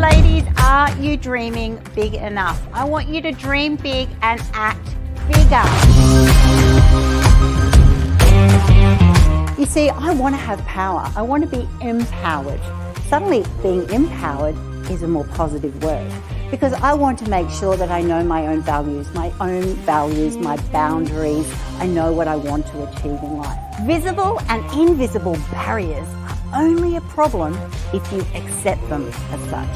ladies, are you dreaming big enough? I want you to dream big and act bigger. You see, I want to have power. I want to be empowered. Suddenly, being empowered is a more positive word because I want to make sure that I know my own values, my boundaries. I know what I want to achieve in life. Visible and invisible barriers are only a problem if you accept them as such.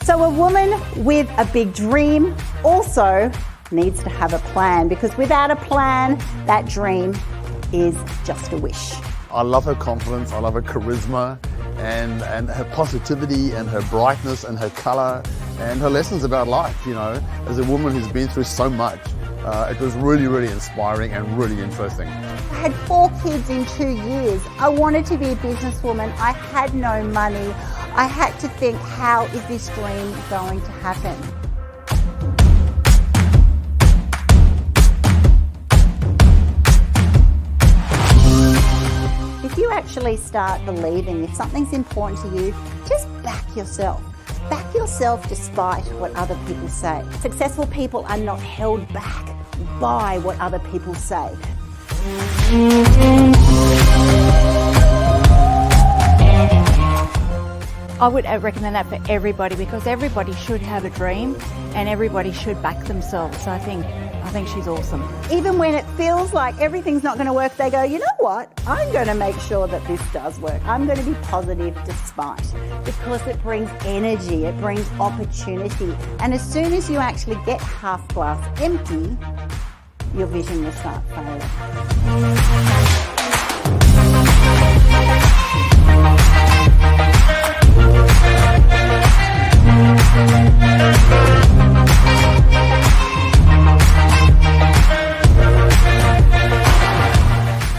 So a woman with a big dream also needs to have a plan, because without a plan, that dream is just a wish. I love her confidence, I love her charisma and her positivity and her brightness and her color and her lessons about life. You know, as a woman who's been through so much, it was really, really inspiring and really interesting. I had 4 kids in 2 years. I wanted to be a businesswoman. I had no money. I had to think, how is this dream going to happen? If you actually start believing if something's important to you, just back yourself. Back yourself despite what other people say. Successful people are not held back by what other people say. I would recommend that for everybody, because everybody should have a dream and everybody should back themselves. So I think she's awesome. Even when it feels like everything's not going to work, they go, you know what? I'm going to make sure that this does work. I'm going to be positive despite, because it brings energy, it brings opportunity. And as soon as you actually get half glass empty, your vision will start failing.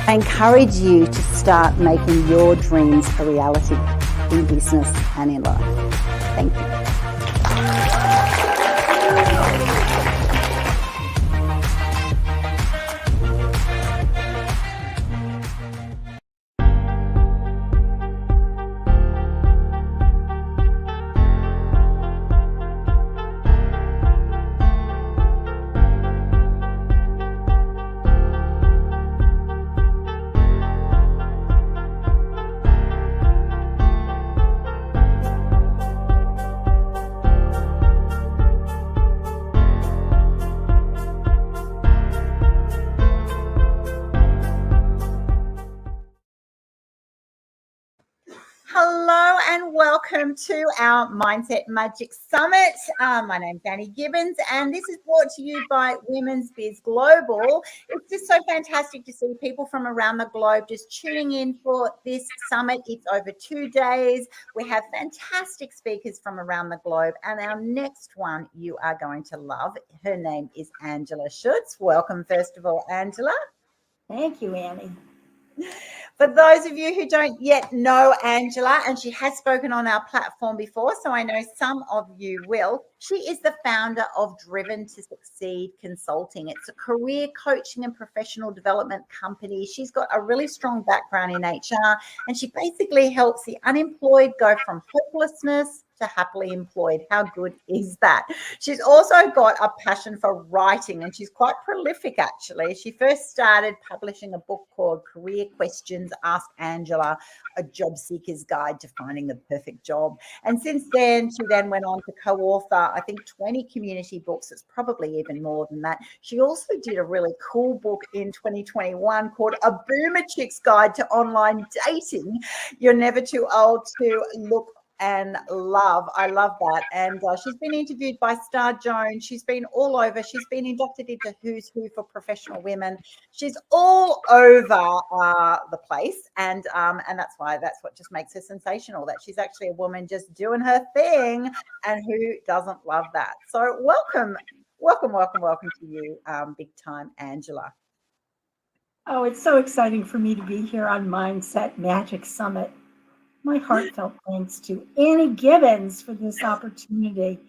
I encourage you to start making your dreams a reality in business and in life. Thank you. Hello and welcome to our Mindset Magic Summit. My name's Anniegibbins and this is brought to you by Women's Biz Global. It's just so fantastic to see people from around the globe just tuning in for this summit. It's over 2 days. We have fantastic speakers from around the globe, and our next one you are going to love. Her name is Angela Schutz. Welcome, first of all, Angela. Thank you, Annie. For those of you who don't yet know Angela, and she has spoken on our platform before, so I know some of you will, she is the founder of Driven to Succeed Consulting. It's a career coaching and professional development company. She's got a really strong background in HR, and she basically helps the unemployed go from hopelessness to happily employed. How good is that? She's also got a passion for writing, and she's quite prolific, actually. She first started publishing a book called Career Questions Ask Angela, a job seeker's guide to finding the perfect job. And since then, she then went on to co-author, I think, 20 community books. It's probably even more than that. She also did a really cool book in 2021 called A Boomer Chick's Guide to Online Dating. You're never too old to look and love. I love that. And she's been interviewed by Star Jones. She's been all over. She's been inducted into Who's Who for Professional Women. She's all over the place, and that's what just makes her sensational, that she's actually a woman just doing her thing, and who doesn't love that? So welcome to you, big time Angela. Oh, it's so exciting for me to be here on Mindset Magic Summit. My heartfelt thanks to Anniegibbins for this opportunity.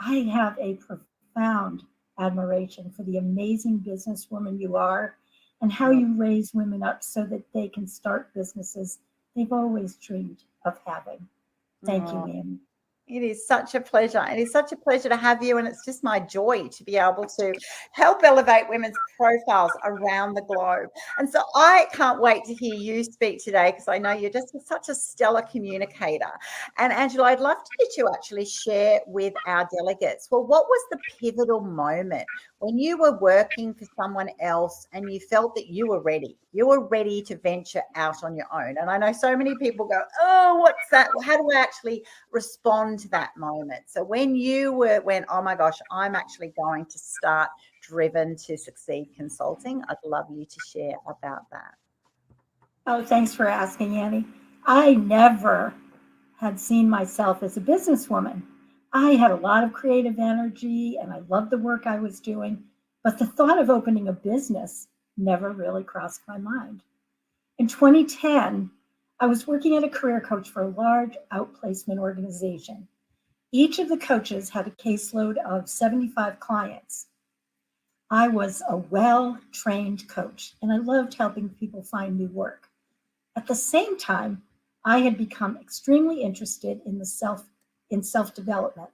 I have a profound admiration for the amazing businesswoman you are, and how you raise women up so that they can start businesses they've always dreamed of having. Thank you, Annie. It is such a pleasure. It is such a pleasure to have you, and it's just my joy to be able to help elevate women's profiles around the globe. And so I can't wait to hear you speak today, because I know you're just such a stellar communicator. And Angela, I'd love to get you actually share with our delegates, well, what was the pivotal moment when you were working for someone else and you felt that you were ready? You were ready to venture out on your own. And I know so many people go, oh, what's that? How do I actually respond to that moment? So when you went, oh my gosh, I'm actually going to start Driven to Succeed Consulting, I'd love you to share about that. Oh, thanks for asking, Annie. I never had seen myself as a businesswoman. I had a lot of creative energy and I loved the work I was doing, but the thought of opening a business never really crossed my mind. In 2010, I was working as a career coach for a large outplacement organization. Each of the coaches had a caseload of 75 clients. I was a well-trained coach, and I loved helping people find new work. At the same time, I had become extremely interested in self-development.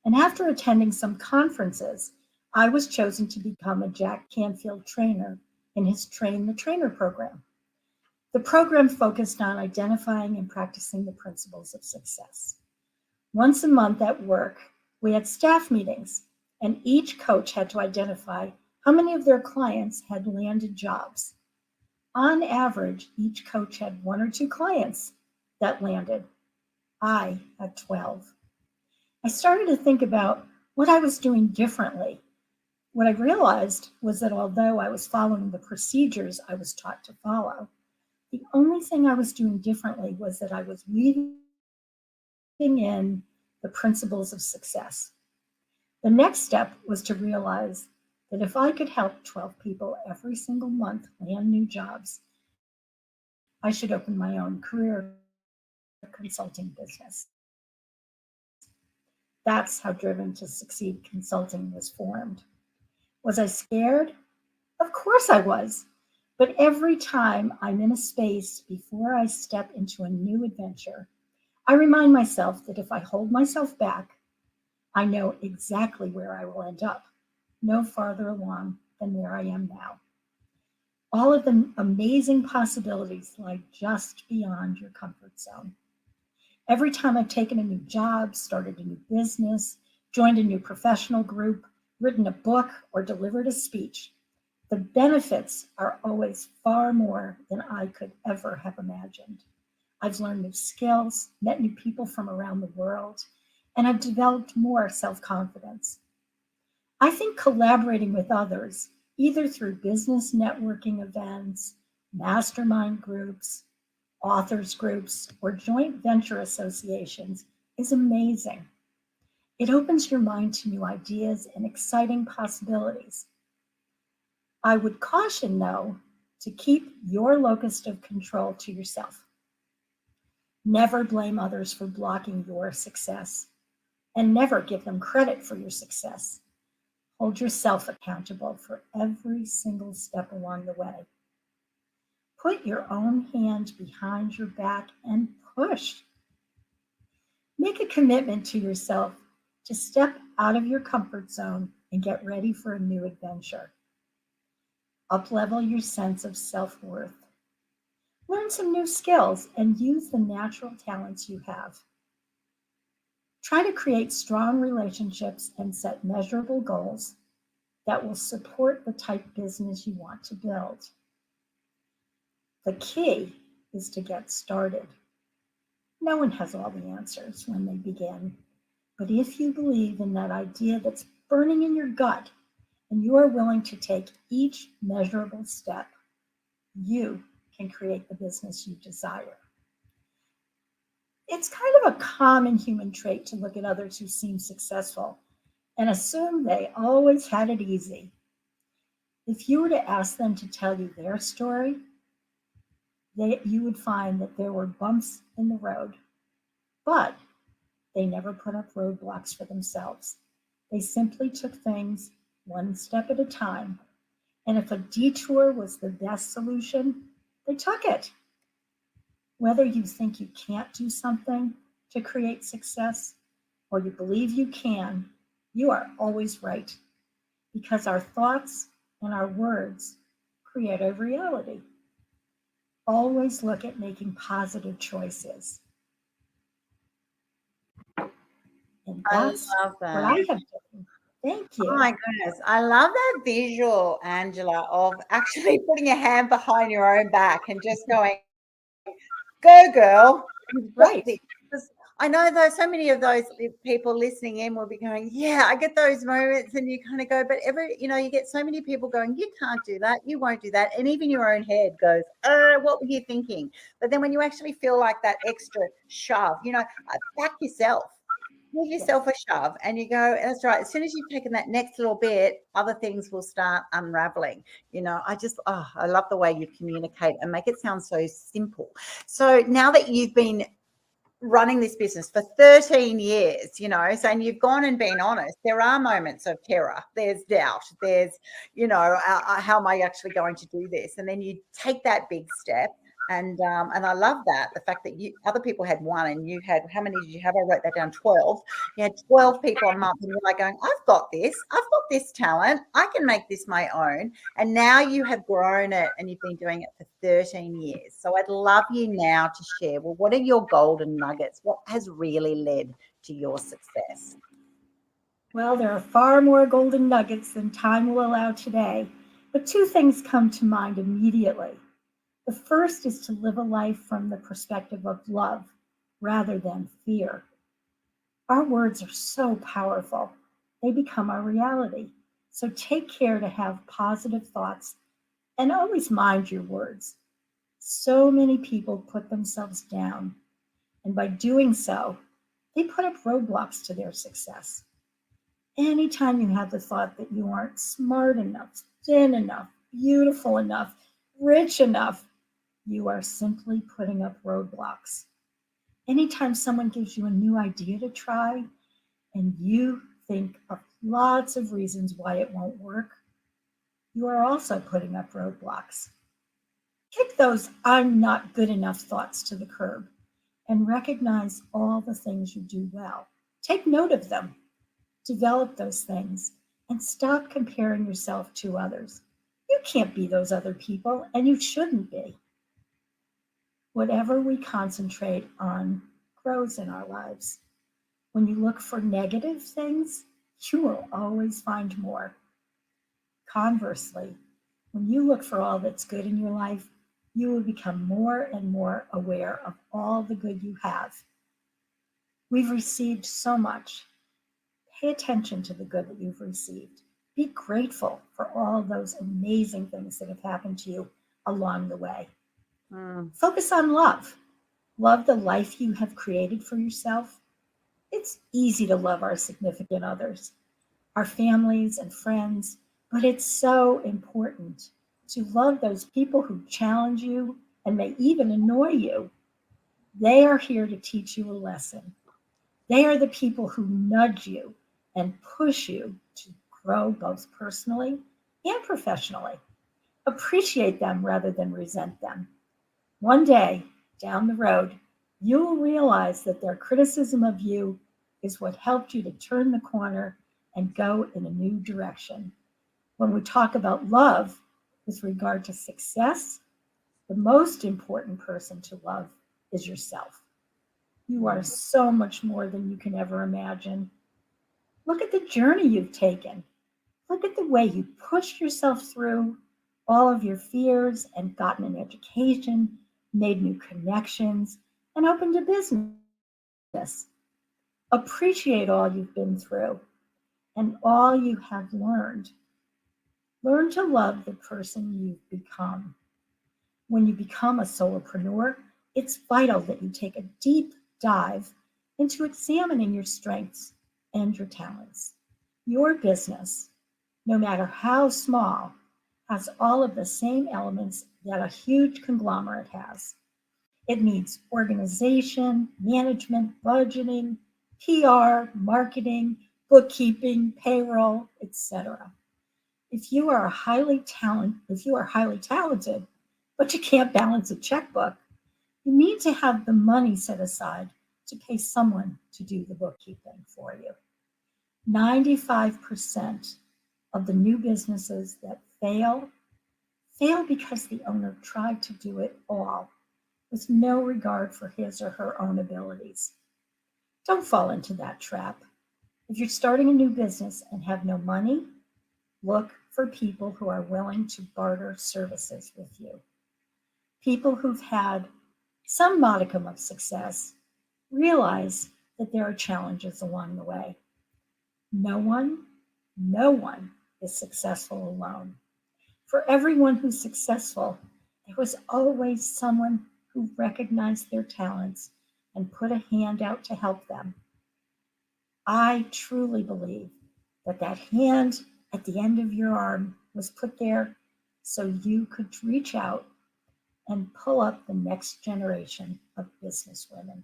And after attending some conferences, I was chosen to become a Jack Canfield trainer in his Train the Trainer program. The program focused on identifying and practicing the principles of success. Once a month at work, we had staff meetings, and each coach had to identify how many of their clients had landed jobs. On average, each coach had 1 or 2 clients that landed. I had 12. I started to think about what I was doing differently. What I realized was that although I was following the procedures I was taught to follow, the only thing I was doing differently was that I was weaving in the principles of success. The next step was to realize that if I could help 12 people every single month land new jobs, I should open my own career consulting business. That's how Driven to Succeed Consulting was formed. Was I scared? Of course I was. But every time I'm in a space before I step into a new adventure, I remind myself that if I hold myself back, I know exactly where I will end up, no farther along than where I am now. All of the amazing possibilities lie just beyond your comfort zone. Every time I've taken a new job, started a new business, joined a new professional group, written a book, or delivered a speech, the benefits are always far more than I could ever have imagined. I've learned new skills, met new people from around the world, and I've developed more self-confidence. I think collaborating with others, either through business networking events, mastermind groups, authors groups, or joint venture associations, is amazing. It opens your mind to new ideas and exciting possibilities. I would caution, though, to keep your locus of control to yourself. Never blame others for blocking your success, and never give them credit for your success. Hold yourself accountable for every single step along the way. Put your own hand behind your back and push. Make a commitment to yourself to step out of your comfort zone and get ready for a new adventure. Uplevel your sense of self-worth. Learn some new skills and use the natural talents you have. Try to create strong relationships and set measurable goals that will support the type of business you want to build. The key is to get started. No one has all the answers when they begin, but if you believe in that idea that's burning in your gut and you are willing to take each measurable step, you can create the business you desire. It's kind of a common human trait to look at others who seem successful and assume they always had it easy. If you were to ask them to tell you their story, you would find that there were bumps in the road, but they never put up roadblocks for themselves. They simply took things one step at a time And if a detour was the best solution, they took it. Whether you think you can't do something to create success or you believe you can, you are always right, because our thoughts and our words create our reality. Always look at making positive choices. And I that's love what that. I have done. Thank Oh you. my goodness. I love that visual, Angela, of actually putting a hand behind your own back and just going, go girl. You've got Right. this. 'Cause I know though so many of those people listening in will be going, yeah, I get those moments, and you kind of go, but you get so many people going, you can't do that, you won't do that. And even your own head goes, what were you thinking? But then when you actually feel like that extra shove, back yourself. Give yourself a shove and you go, that's right. As soon as you've taken that next little bit, other things will start unraveling. I love the way you communicate and make it sound so simple. So now that you've been running this business for 13 years, and you've gone and been honest, there are moments of terror. There's doubt. There's, how am I actually going to do this? And then you take that big step. And I love that, the fact that other people had one and you had, how many did you have? I wrote that down, 12. You had 12 people a month and you're like going, I've got this talent. I can make this my own. And now you have grown it and you've been doing it for 13 years. So I'd love you now to share, well, what are your golden nuggets? What has really led to your success? Well, there are far more golden nuggets than time will allow today, but two things come to mind immediately. The first is to live a life from the perspective of love rather than fear. Our words are so powerful. They become our reality. So take care to have positive thoughts and always mind your words. So many people put themselves down, and by doing so, they put up roadblocks to their success. Anytime you have the thought that you aren't smart enough, thin enough, beautiful enough, rich enough, you are simply putting up roadblocks. Anytime someone gives you a new idea to try and you think of lots of reasons why it won't work, you are also putting up roadblocks. Kick those I'm not good enough thoughts to the curb and recognize all the things you do well. Take note of them, develop those things, and stop comparing yourself to others. You can't be those other people, and you shouldn't be. Whatever we concentrate on grows in our lives. When you look for negative things, you will always find more. Conversely, when you look for all that's good in your life, you will become more and more aware of all the good you have. We've received so much. Pay attention to the good that you've received. Be grateful for all those amazing things that have happened to you along the way. Focus on love. Love the life you have created for yourself. It's easy to love our significant others, our families and friends, but it's so important to love those people who challenge you and may even annoy you. They are here to teach you a lesson. They are the people who nudge you and push you to grow both personally and professionally. Appreciate them rather than resent them. One day down the road, you will realize that their criticism of you is what helped you to turn the corner and go in a new direction. When we talk about love with regard to success, the most important person to love is yourself. You are so much more than you can ever imagine. Look at the journey you've taken. Look at the way you pushed yourself through all of your fears and gotten an education, made new connections, and opened a business. Appreciate all you've been through and all you have learned. Learn to love the person you've become. When you become a solopreneur, it's vital that you take a deep dive into examining your strengths and your talents. Your business, no matter how small, has all of the same elements that a huge conglomerate has. It needs organization, management, budgeting, PR, marketing, bookkeeping, payroll, etc. If you are highly talented, but you can't balance a checkbook, you need to have the money set aside to pay someone to do the bookkeeping for you. 95% of the new businesses that fail because the owner tried to do it all with no regard for his or her own abilities. Don't fall into that trap. If you're starting a new business and have no money, look for people who are willing to barter services with you. People who've had some modicum of success realize that there are challenges along the way. No one is successful alone. For everyone who's successful, there was always someone who recognized their talents and put a hand out to help them. I truly believe that that hand at the end of your arm was put there so you could reach out and pull up the next generation of business women.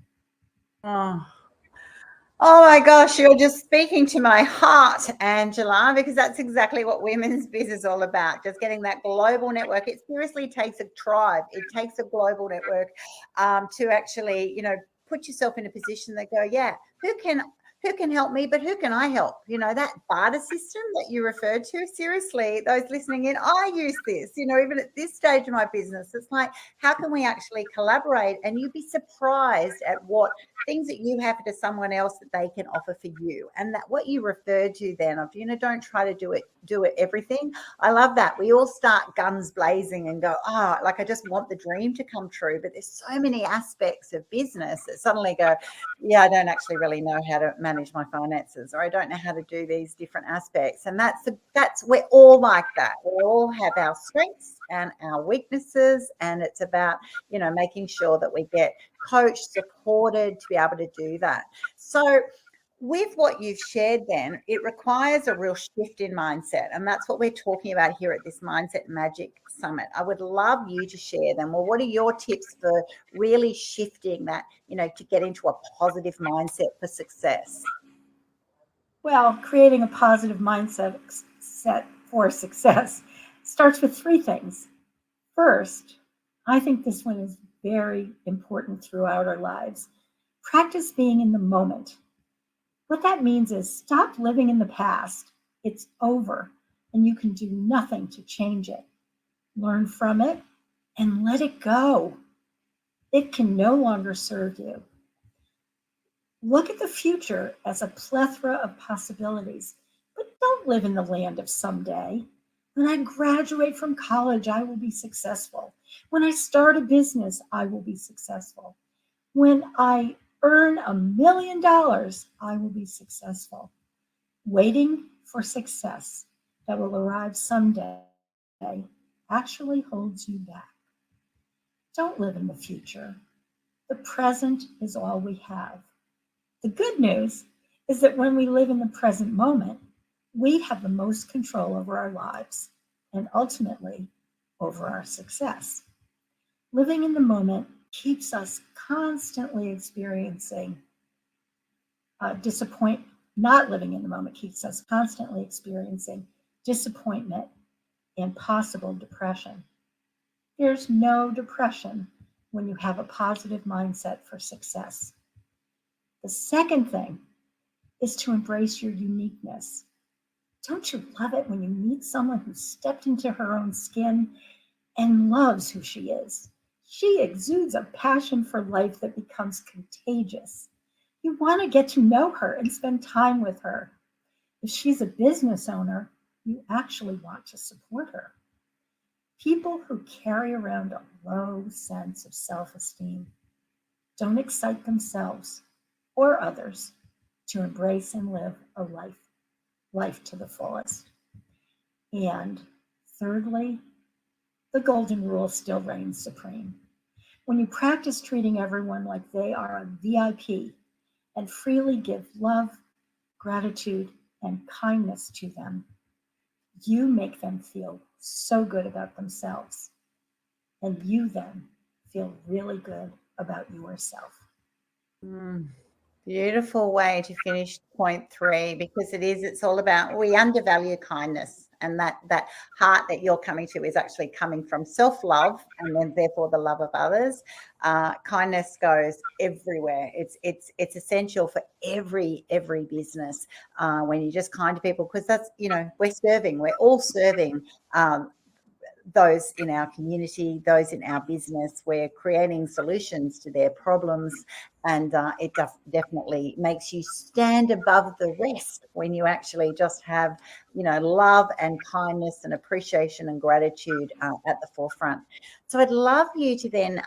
Oh my gosh, you're just speaking to my heart, Angela, because that's exactly what Women's Biz is all about. Just getting that global network. It seriously takes a tribe. It takes a global network to actually, put yourself in a position that go, yeah, who can help me, but who can I help? That barter system that you referred to, seriously, those listening in, I use this, even at this stage of my business. It's like, how can we actually collaborate? And you'd be surprised at what things that you have to someone else that they can offer for you. And that what you referred to then of, don't try to do it everything. I love that. We all start guns blazing and go, like I just want the dream to come true. But there's so many aspects of business that suddenly go, yeah, I don't actually really know how to manage my finances, or I don't know how to do these different aspects. And we're all like that. We all have our strengths and our weaknesses, and it's about, making sure that we get coached, supported to be able to do that. So with what you've shared then, it requires a real shift in mindset. And that's what we're talking about here at this Mindset Magic Summit. I would love you to share them. Well, what are your tips for really shifting that, to get into a positive mindset for success? Well, creating a positive mindset for success starts with 3 things. First, I think this one is very important throughout our lives. Practice being in the moment. What that means is stop living in the past. It's over, and you can do nothing to change it. Learn from it and let it go. It can no longer serve you. Look at the future as a plethora of possibilities, but don't live in the land of someday. When I graduate from college, I will be successful. When I start a business, I will be successful. When I earn $1 million, I will be successful. Waiting for success that will arrive someday actually holds you back. Don't live in the future. The present is all we have. The good news is that when we live in the present moment, we have the most control over our lives and ultimately over our success. Living in the moment keeps us constantly experiencing disappointment. Not living in the moment keeps us constantly experiencing disappointment and possible depression. There's no depression when you have a positive mindset for success. The second thing is to embrace your uniqueness. Don't you love it when you meet someone who stepped into her own skin and loves who she is? She exudes a passion for life that becomes contagious. You want to get to know her and spend time with her. If she's a business owner, you actually want to support her. People who carry around a low sense of self-esteem don't excite themselves or others to embrace and live a life to the fullest. And thirdly, the golden rule still reigns supreme. When you practice treating everyone like they are a VIP and freely give love, gratitude, and kindness to them, you make them feel so good about themselves. And you then feel really good about yourself. Beautiful way to finish point 3, because it's all about, we undervalue kindness. and that heart that you're coming to is actually coming from self-love, and then therefore the love of others. Kindness goes everywhere. It's essential for every business when you're just kind to people, because that's, we're all serving those in our community, those in our business. We're creating solutions to their problems, and it definitely makes you stand above the rest when you actually just have, love and kindness and appreciation and gratitude at the forefront. So I'd love you to then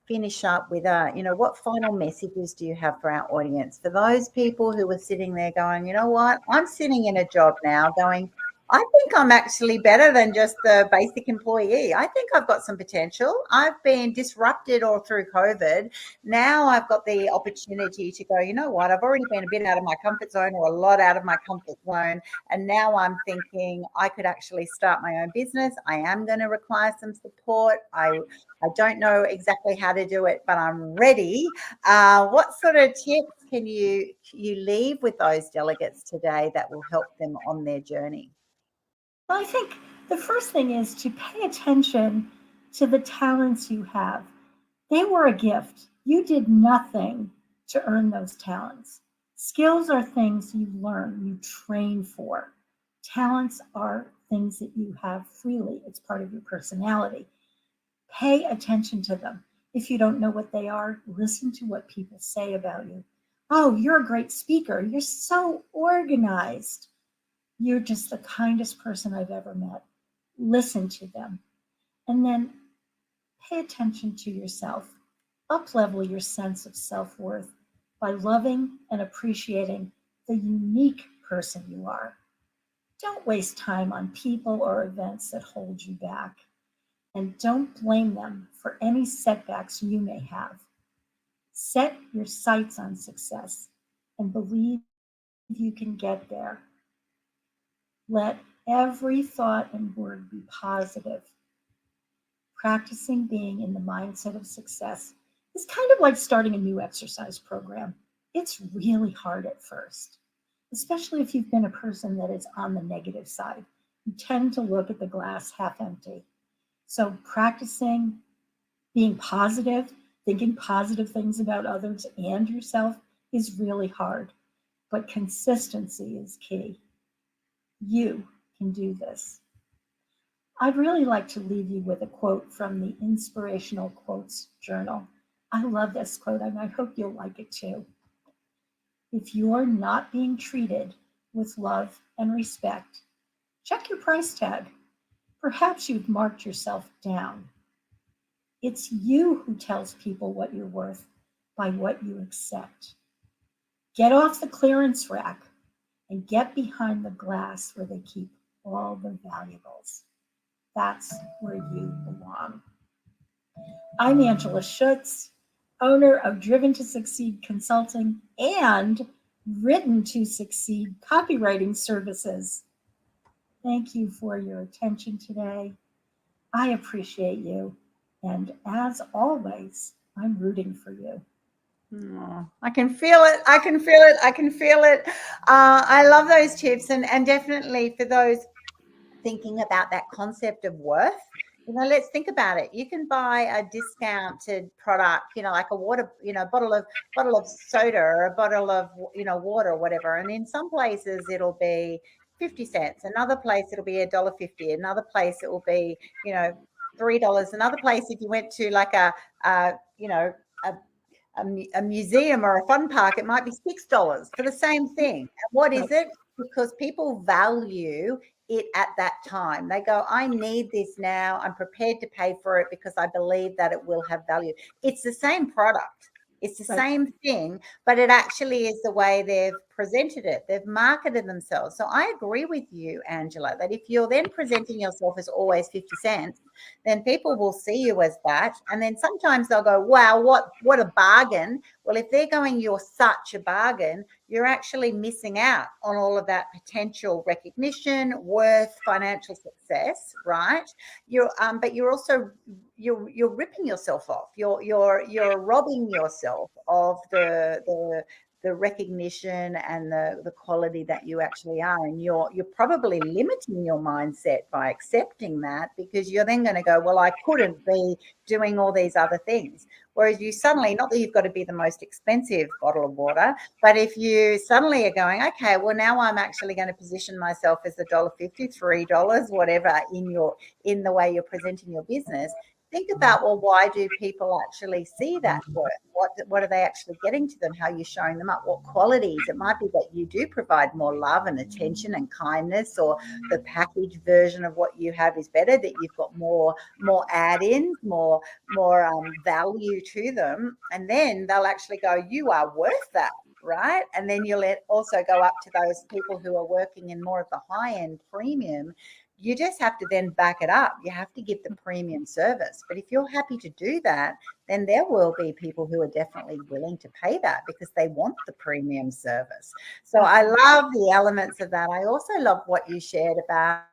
finish up with, what final messages do you have for our audience, for those people who are sitting there going, you know what, I'm sitting in a job now going, I think I'm actually better than just the basic employee. I think I've got some potential. I've been disrupted all through COVID. Now I've got the opportunity to go, you know what, I've already been a bit out of my comfort zone, or a lot out of my comfort zone. And now I'm thinking I could actually start my own business. I am going to require some support. I don't know exactly how to do it, but I'm ready. What sort of tips can you leave with those delegates today that will help them on their journey? Well, I think the first thing is to pay attention to the talents you have. They were a gift. You did nothing to earn those talents. Skills are things you learn, you train for. Talents are things that you have freely. It's part of your personality. Pay attention to them. If you don't know what they are, listen to what people say about you. Oh, you're a great speaker. You're so organized. You're just the kindest person I've ever met. Listen to them. And then pay attention to yourself. Up-level your sense of self-worth by loving and appreciating the unique person you are. Don't waste time on people or events that hold you back. And don't blame them for any setbacks you may have. Set your sights on success and believe you can get there. Let every thought and word be positive. Practicing being in the mindset of success is kind of like starting a new exercise program. It's really hard at first, especially if you've been a person that is on the negative side. You tend to look at the glass half empty. So practicing being positive, thinking positive things about others and yourself is really hard, but consistency is key. You can do this. I'd really like to leave you with a quote from the Inspirational Quotes Journal. I love this quote, and I hope you'll like it too. If you're not being treated with love and respect, check your price tag. Perhaps you've marked yourself down. It's you who tells people what you're worth by what you accept. Get off the clearance rack and get behind the glass where they keep all the valuables. That's where you belong. I'm Angela Schutz, owner of Driven to Succeed Consulting and Written to Succeed Copywriting Services. Thank you for your attention today. I appreciate you. And as always, I'm rooting for you. Oh, I can feel it. I can feel it. I can feel it. I love those tips. And definitely for those thinking about that concept of worth, let's think about it. You can buy a discounted product, like a water, bottle of soda or a bottle of, water or whatever. And in some places it'll be 50 cents. Another place it'll be $1.50. Another place it will be, $3. Another place, if you went to like a museum or a fun park, it might be $6 for the same thing. And what is it? Because people value it at that time. They go, I need this now. I'm prepared to pay for it because I believe that it will have value. It's the same product. It's the same thing, but it actually is the way they've presented it. They've marketed themselves. So I agree with you, Angela, that if you're then presenting yourself as always 50 cents, then people will see you as that. And then sometimes they'll go, wow, what a bargain. Well, if they're going, you're such a bargain, you're actually missing out on all of that potential recognition, worth, financial success, right? But you're also ripping yourself off. You're robbing yourself of the recognition and the quality that you actually are. And you're probably limiting your mindset by accepting that, because you're then going to go, well, I couldn't be doing all these other things. Whereas you suddenly, not that you've got to be the most expensive bottle of water, but if you suddenly are going, okay, well, now I'm actually going to position myself as $1.50, $3, whatever, in the way you're presenting your business. Think about, well, why do people actually see that worth? What are they actually getting to them? How are you showing them up? What qualities? It might be that you do provide more love and attention and kindness, or the packaged version of what you have is better, that you've got more add-ins, more value to them. And then they'll actually go, you are worth that, right? And then you'll also go up to those people who are working in more of the high-end premium. You just have to then back it up. You have to give the premium service. But if you're happy to do that, then there will be people who are definitely willing to pay that because they want the premium service. So I love the elements of that. I also love what you shared about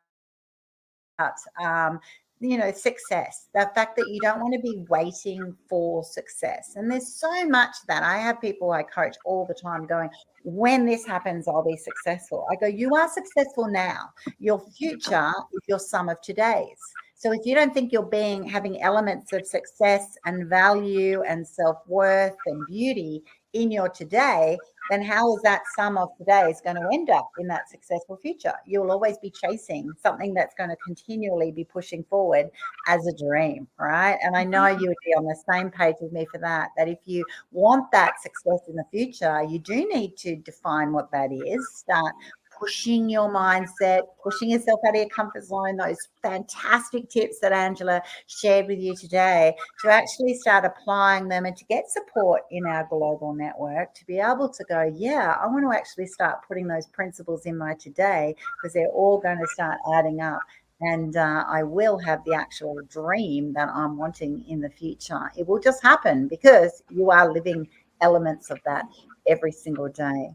success, the fact that you don't want to be waiting for success. And there's so much that I have people I coach all the time going, when this happens, I'll be successful. I go, you are successful now. Your future is your sum of today's. So if you don't think you're having elements of success and value and self-worth and beauty in your today, then how is that sum of today is going to end up in that successful future? You'll always be chasing something that's going to continually be pushing forward as a dream, right? And I know you would be on the same page with me for that if you want that success in the future, you do need to define what that is, start pushing your mindset, pushing yourself out of your comfort zone, those fantastic tips that Angela shared with you today, to actually start applying them and to get support in our global network to be able to go, yeah, I want to actually start putting those principles in my today, because they're all going to start adding up. And I will have the actual dream that I'm wanting in the future. It will just happen because you are living elements of that every single day.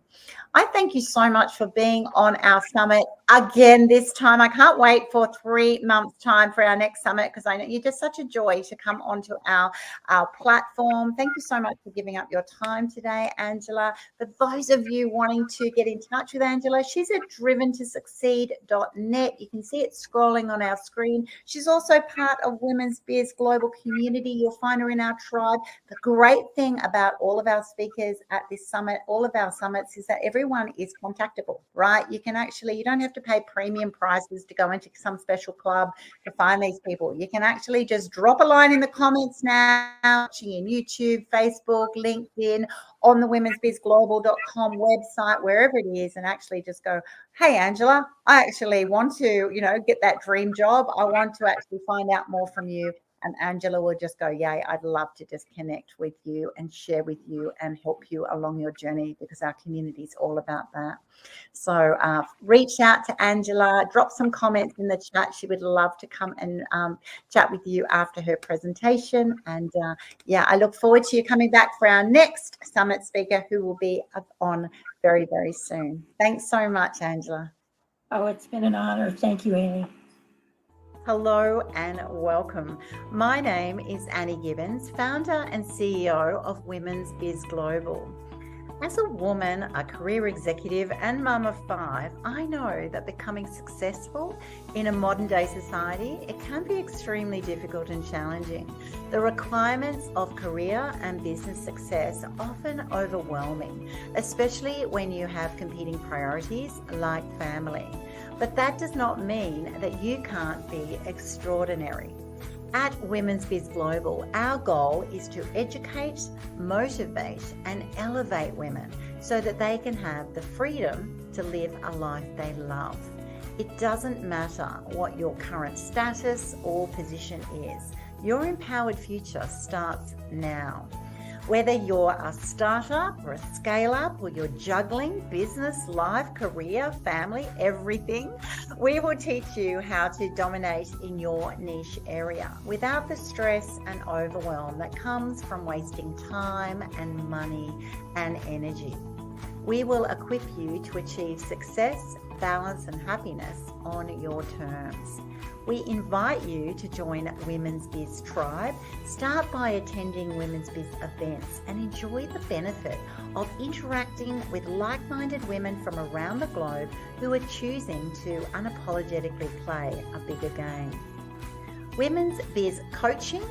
I thank you so much for being on our summit again this time. I can't wait for 3 months' time for our next summit, because I know you're just such a joy to come onto our platform. Thank you so much for giving up your time today, Angela. For those of you wanting to get in touch with Angela, she's at driventosucceed.net. You can see it scrolling on our screen. She's also part of Women's Biz Global Community. You'll find her in our tribe. The great thing about all of our speakers at this summit, all of our summits, is that everyone is contactable, right? You don't have to pay premium prices to go into some special club to find these people. You can actually just drop a line in the comments now, watching in YouTube, Facebook, LinkedIn, on the womensbizglobal.com website, wherever it is, and actually just go, hey, Angela, I actually want to, get that dream job. I want to actually find out more from you. And Angela will just go, yay, I'd love to just connect with you and share with you and help you along your journey, because our community is all about that. So reach out to Angela, drop some comments in the chat. She would love to come and chat with you after her presentation. And I look forward to you coming back for our next summit speaker, who will be on very, very soon. Thanks so much, Angela. Oh, it's been an honor. Thank you, Annie. Hello and welcome. My name is Annie Gibbins, founder and CEO of Women's Biz Global. As a woman, a career executive and mum of 5, I know that becoming successful in a modern day society, it can be extremely difficult and challenging. The requirements of career and business success are often overwhelming, especially when you have competing priorities like family. But that does not mean that you can't be extraordinary. At Women's Biz Global, our goal is to educate, motivate, and elevate women so that they can have the freedom to live a life they love. It doesn't matter what your current status or position is. Your empowered future starts now. Whether you're a startup or a scale-up, or you're juggling business, life, career, family, everything, we will teach you how to dominate in your niche area without the stress and overwhelm that comes from wasting time and money and energy. We will equip you to achieve success, balance, and happiness on your terms. We invite you to join Women's Biz Tribe. Start by attending Women's Biz events and enjoy the benefit of interacting with like-minded women from around the globe who are choosing to unapologetically play a bigger game. Women's Biz Coaching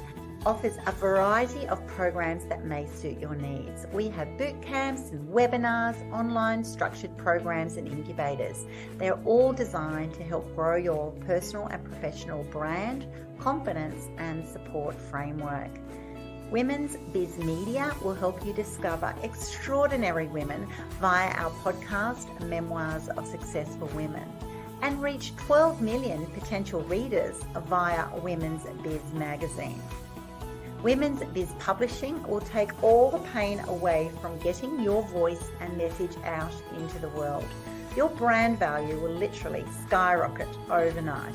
offers a variety of programs that may suit your needs. We have boot camps and webinars, online structured programs and incubators. They're all designed to help grow your personal and professional brand, confidence and support framework. Women's Biz Media will help you discover extraordinary women via our podcast, Memoirs of Successful Women, and reach 12 million potential readers via Women's Biz Magazine. Women's Biz Publishing will take all the pain away from getting your voice and message out into the world. Your brand value will literally skyrocket overnight.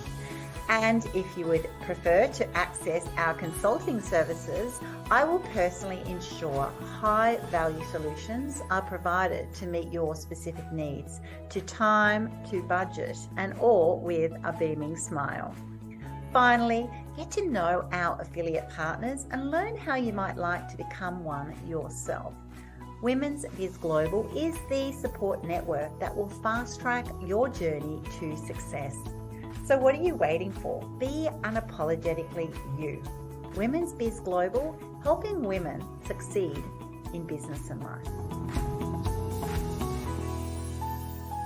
And if you would prefer to access our consulting services, I will personally ensure high value solutions are provided to meet your specific needs, to time, to budget, and all with a beaming smile. Finally, get to know our affiliate partners and learn how you might like to become one yourself. Women's Biz Global is the support network that will fast track your journey to success. So what are you waiting for? Be unapologetically you. Women's Biz Global, helping women succeed in business and life.